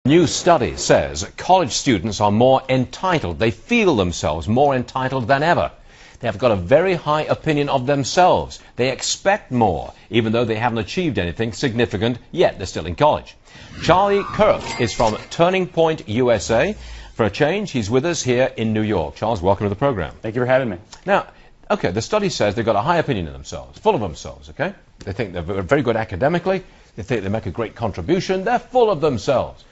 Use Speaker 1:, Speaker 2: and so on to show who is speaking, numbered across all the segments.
Speaker 1: New study says college students are more entitled. They feel themselves more entitled than ever. They have got a very high opinion of themselves. They expect more, even though they haven't achieved anything significant yet. They're still in college. Charlie Kirk is from Turning Point, USA. For a change, he's with us here in New York. Charles, welcome to the program.
Speaker 2: Thank you for having me.
Speaker 1: Now, okay, the study says they've got a high opinion of themselves, full of themselves, okay? They think they're very good academically. They think they make a great contribution. They're full of themselves.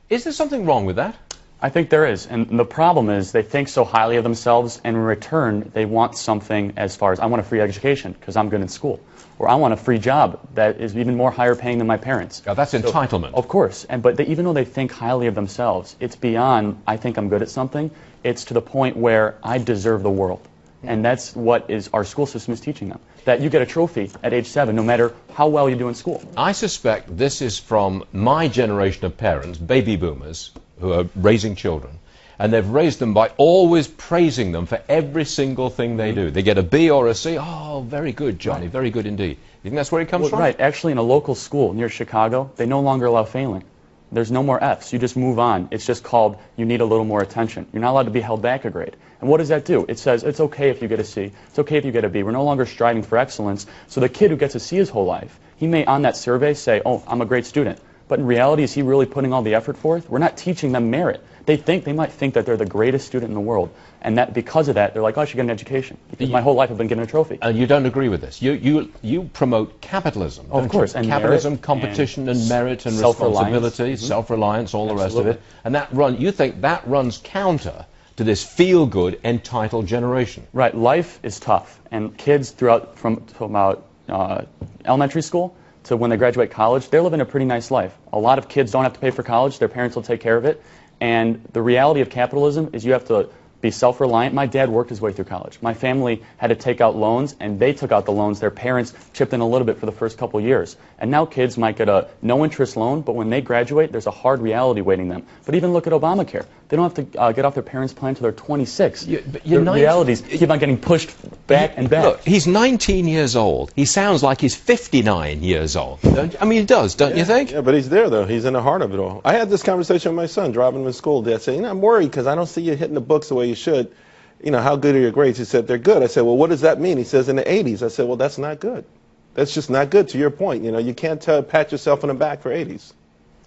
Speaker 1: Is there something wrong with that?
Speaker 2: I think there is, and the problem is they think so highly of themselves, and in return they want something as far as, I want a free education because I'm good in school, or I want a free job that is even more higher paying than my parents.
Speaker 1: Now, that's entitlement.
Speaker 2: Of course, but even though they think highly of themselves, it's beyond, I think I'm good at something. It's to the point where I deserve the world. And that's what our school system is teaching them. That you get a trophy at age 7, no matter how well you do in school.
Speaker 1: I suspect this is from my generation of parents, baby boomers, who are raising children. And they've raised them by always praising them for every single thing they do. They get a B or a C. Oh, very good, Johnny. Right. Very good indeed. You think that's where it comes from?
Speaker 2: Right. Actually, in a local school near Chicago, they no longer allow failing. There's no more Fs. You just move on. It's just called, you need a little more attention. You're not allowed to be held back a grade. And what does that do? It says, it's okay if you get a C. It's okay if you get a B. We're no longer striving for excellence. So the kid who gets a C his whole life, he may on that survey say, oh, I'm a great student. But in reality, is he really putting all the effort forth? We're not teaching them merit. They might think that they're the greatest student in the world. And that because of that, they're like, oh, I should get an education. Because my whole life I've been given a trophy.
Speaker 1: And you don't agree with this. You promote capitalism.
Speaker 2: Oh, of course.
Speaker 1: And capitalism, competition, and merit, and responsibility, self-reliance, all the rest of it. And you think that runs counter to this feel-good, entitled generation.
Speaker 2: Right. Life is tough. And kids from about elementary school to when they graduate college, they're living a pretty nice life. A lot of kids don't have to pay for college. Their parents will take care of it. And the reality of capitalism is you have to be self-reliant. My dad worked his way through college. My family had to take out loans, and they took out the loans. Their parents chipped in a little bit for the first couple years. And now kids might get a no-interest loan, but when they graduate, there's a hard reality waiting them. But even look at Obamacare. They don't have to get off their parents' plan until they're 26. The realities keep on getting pushed back and back.
Speaker 1: Look, he's 19 years old. He sounds like he's 59 years old. I mean, he does, don't you think?
Speaker 3: Yeah, but he's there, though. He's in the heart of it all. I had this conversation with my son, driving him to school. Dad said, I'm worried because I don't see you hitting the books the way you should. How good are your grades? He said, they're good. I said, well, what does that mean? He says, in the 80s. I said, well, that's not good. That's just not good, to your point. You can't pat yourself on the back for 80s.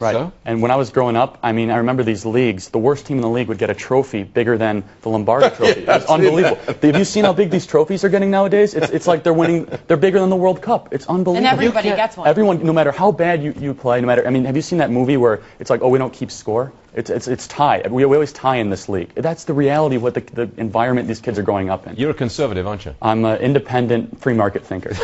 Speaker 2: Right. So? And when I was growing up, I remember these leagues. The worst team in the league would get a trophy bigger than the Lombardi Trophy.
Speaker 3: Yeah,
Speaker 2: it's unbelievable. Have you seen how big these trophies are getting nowadays? It's like they're winning. They're bigger than the World Cup. It's unbelievable.
Speaker 4: And everybody gets one.
Speaker 2: Everyone, no matter how bad you play, no matter. Have you seen that movie where it's like, oh, we don't keep score? It's tie. We always tie in this league. That's the reality of what the environment these kids are growing up in.
Speaker 1: You're a conservative, aren't you?
Speaker 2: I'm an independent, free market thinker.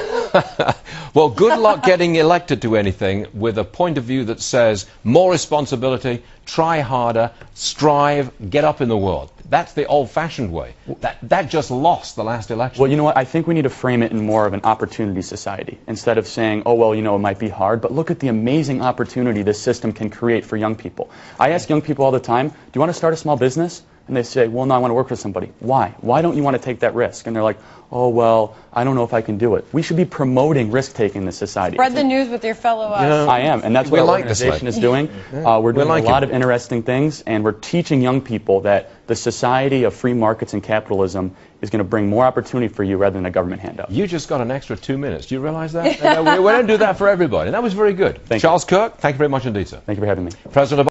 Speaker 1: Well, good luck getting elected to anything with a point of view that says more responsibility, try harder, strive, get up in the world. That's the old-fashioned way. That just lost the last election.
Speaker 2: Well, you know what? I think we need to frame it in more of an opportunity society instead of saying, oh, well, it might be hard, but look at the amazing opportunity this system can create for young people. I ask young people all the time, do you want to start a small business? And they say, well, no, I want to work for somebody. Why? Why don't you want to take that risk? And they're like, oh, well, I don't know if I can do it. We should be promoting risk-taking in this society.
Speaker 4: Spread the news with your fellow
Speaker 2: I am, and that's what our organization is doing. We're doing a lot of interesting things, and we're teaching young people that the society of free markets and capitalism is going to bring more opportunity for you rather than a government handout.
Speaker 1: You just got an extra 2 minutes. Do you realize that? We don't do that for everybody. And that was very good.
Speaker 2: Thank
Speaker 1: Charles Kirk, thank you very much indeed, sir.
Speaker 2: Thank you for having me.
Speaker 1: President